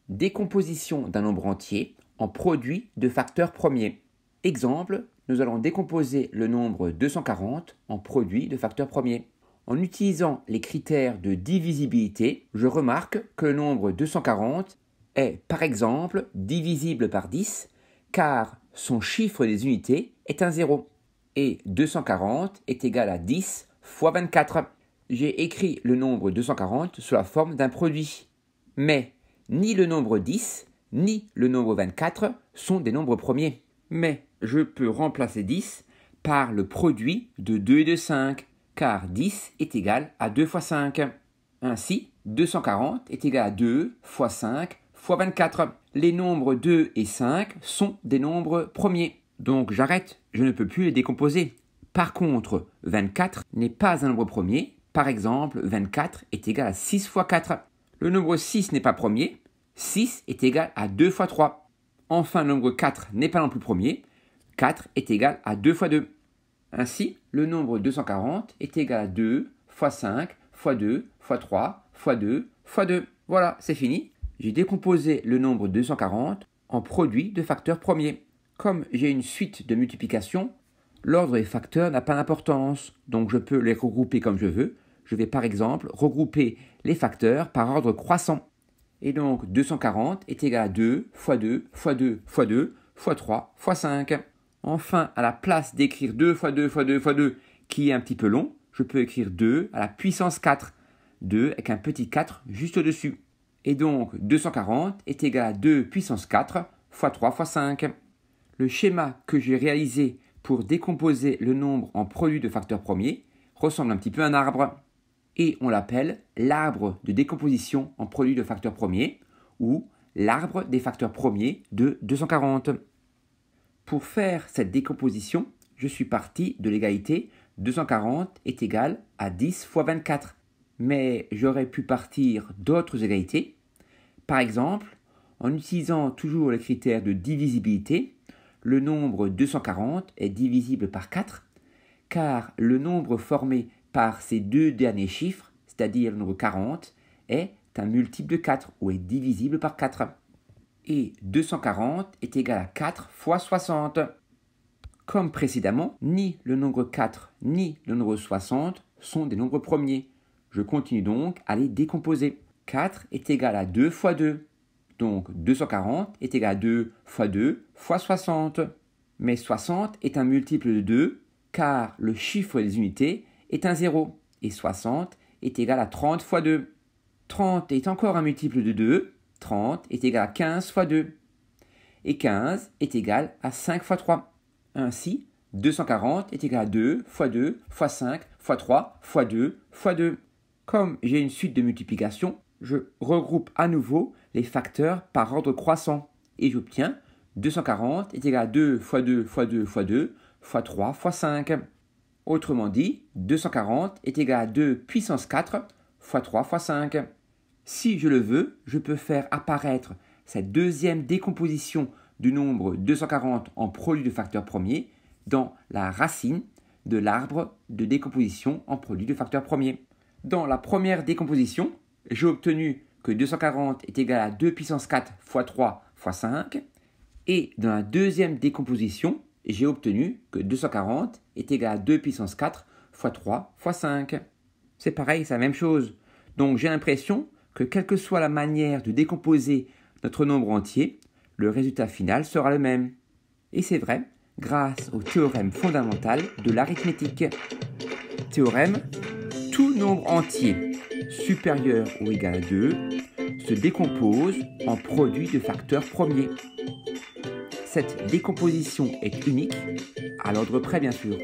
Décomposition d'un nombre entier en produit de facteurs premiers. Exemple, nous allons décomposer le nombre 240 en produit de facteurs premiers. En utilisant les critères de divisibilité, je remarque que le nombre 240 est par exemple divisible par 10 car son chiffre des unités est un 0 et 240 est égal à 10 fois 24. J'ai écrit le nombre 240 sous la forme d'un produit, mais ni le nombre 10 ni le nombre 24 sont des nombres premiers. Mais je peux remplacer 10 par le produit de 2 et de 5, car 10 est égal à 2 fois 5. Ainsi, 240 est égal à 2 fois 5 fois 24. Les nombres 2 et 5 sont des nombres premiers. Donc j'arrête, je ne peux plus les décomposer. Par contre, 24 n'est pas un nombre premier. Par exemple, 24 est égal à 6 fois 4. Le nombre 6 n'est pas premier. 6 est égal à 2 fois 3. Enfin, le nombre 4 n'est pas non plus premier. 4 est égal à 2 fois 2. Ainsi, le nombre 240 est égal à 2 fois 5 fois 2 fois 3 fois 2 fois 2. Voilà, c'est fini. J'ai décomposé le nombre 240 en produit de facteurs premiers. Comme j'ai une suite de multiplication, l'ordre des facteurs n'a pas d'importance, donc je peux les regrouper comme je veux. Je vais par exemple regrouper les facteurs par ordre croissant. Et donc 240 est égal à 2 fois 2 fois 2 fois 2 fois 3 fois 5. Enfin, à la place d'écrire 2 fois 2 fois 2 fois 2, qui est un petit peu long, je peux écrire 2 à la puissance 4. 2 avec un petit 4 juste au-dessus. Et donc 240 est égal à 2 puissance 4 fois 3 fois 5. Le schéma que j'ai réalisé pour décomposer le nombre en produits de facteurs premiers ressemble un petit peu à un arbre. Et on l'appelle l'arbre de décomposition en produits de facteurs premiers ou l'arbre des facteurs premiers de 240. Pour faire cette décomposition, je suis parti de l'égalité 240 est égal à 10 fois 24. Mais j'aurais pu partir d'autres égalités. Par exemple, en utilisant toujours les critères de divisibilité, le nombre 240 est divisible par 4, car le nombre formé par ces deux derniers chiffres, c'est-à-dire le nombre 40, est un multiple de 4 ou est divisible par 4. Et 240 est égal à 4 fois 60. Comme précédemment, ni le nombre 4 ni le nombre 60 sont des nombres premiers. Je continue donc à les décomposer. 4 est égal à 2 fois 2. Donc 240 est égal à 2 fois 2 fois 60. Mais 60 est un multiple de 2 car le chiffre des unités est un 0. Et 60 est égal à 30 fois 2. 30 est encore un multiple de 2. 30 est égal à 15 fois 2. Et 15 est égal à 5 fois 3. Ainsi, 240 est égal à 2 fois 2 fois 5 fois 3 fois 2 fois 2. Comme j'ai une suite de multiplication, je regroupe à nouveau les facteurs par ordre croissant et j'obtiens 240 est égal à 2 fois 2 fois 2 fois 2 fois 3 fois 5. Autrement dit, 240 est égal à 2 puissance 4 fois 3 fois 5. Si je le veux, je peux faire apparaître cette deuxième décomposition du nombre 240 en produit de facteurs premiers dans la racine de l'arbre de décomposition en produit de facteurs premiers. Dans la première décomposition, j'ai obtenu que 240 est égal à 2 puissance 4 fois 3 fois 5. Et dans la deuxième décomposition, j'ai obtenu que 240 est égal à 2 puissance 4 fois 3 fois 5. C'est pareil, c'est la même chose. Donc j'ai l'impression que quelle que soit la manière de décomposer notre nombre entier, le résultat final sera le même. Et c'est vrai, grâce au théorème fondamental de l'arithmétique. Théorème, tout nombre entier supérieur ou égal à 2 se décompose en produit de facteurs premiers. Cette décomposition est unique, à l'ordre près bien sûr.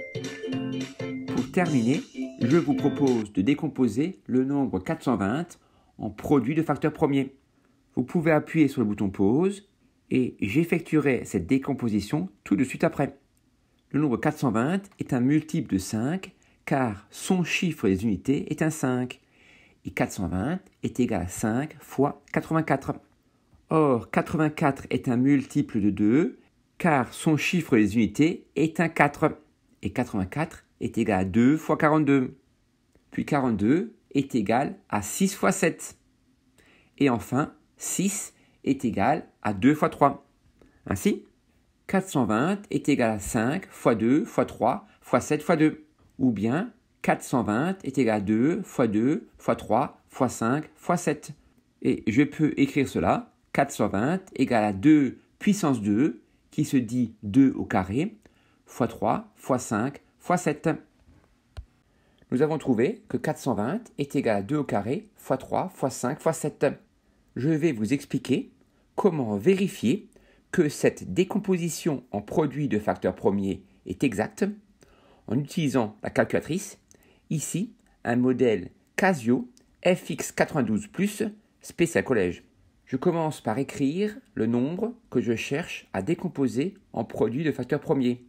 Pour terminer, je vous propose de décomposer le nombre 420 en produit de facteurs premiers. Vous pouvez appuyer sur le bouton pause et j'effectuerai cette décomposition tout de suite après. Le nombre 420 est un multiple de 5 car son chiffre des unités est un 5. Et 420 est égal à 5 fois 84. Or, 84 est un multiple de 2 car son chiffre des unités est un 4. Et 84 est égal à 2 fois 42. Puis 42 est égal à 6 fois 7. Et enfin, 6 est égal à 2 fois 3. Ainsi, 420 est égal à 5 fois 2 fois 3 fois 7 fois 2. Ou bien 420 est égal à 2 fois 2 fois 3 fois 5 fois 7. Et je peux écrire cela, 420 égale à 2 puissance 2, qui se dit 2 au carré, fois 3 fois 5 fois 7. Nous avons trouvé que 420 est égal à 2 au carré fois 3 fois 5 fois 7. Je vais vous expliquer comment vérifier que cette décomposition en produit de facteurs premiers est exacte en utilisant la calculatrice. Ici, un modèle Casio FX92+, spécial collège. Je commence par écrire le nombre que je cherche à décomposer en produit de facteurs premiers.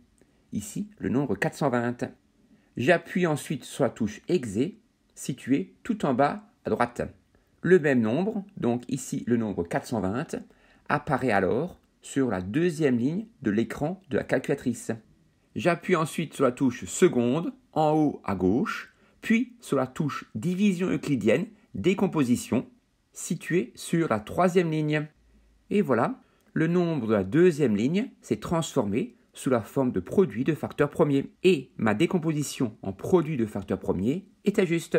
Ici, le nombre 420. J'appuie ensuite sur la touche Exé, située tout en bas à droite. Le même nombre, donc ici le nombre 420, apparaît alors sur la deuxième ligne de l'écran de la calculatrice. J'appuie ensuite sur la touche seconde, en haut à gauche, puis sur la touche division euclidienne, décomposition, située sur la troisième ligne. Et voilà, le nombre de la deuxième ligne s'est transformé sous la forme de produit de facteurs premiers. Et ma décomposition en produit de facteurs premiers était juste.